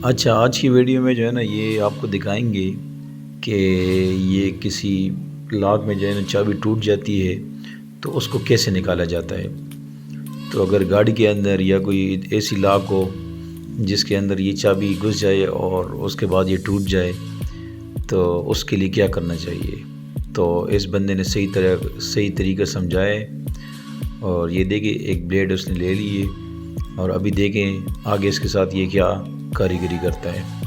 अच्छा, आज की वीडियो में जो है ना ये आपको दिखाएंगे कि ये किसी लॉक में जो है ना चाबी टूट जाती है तो उसको कैसे निकाला जाता है। तो अगर गाड़ी के अंदर या कोई ऐसी लॉक हो जिसके अंदर ये चाबी घुस जाए और उसके बाद ये टूट जाए तो उसके लिए क्या करना चाहिए। तो इस बंदे ने सही तरीका समझाया है। और ये देखिए एक ब्लेड उसने ले ली है और अभी देखें आगे इसके साथ ये क्या कारीगरी करता है।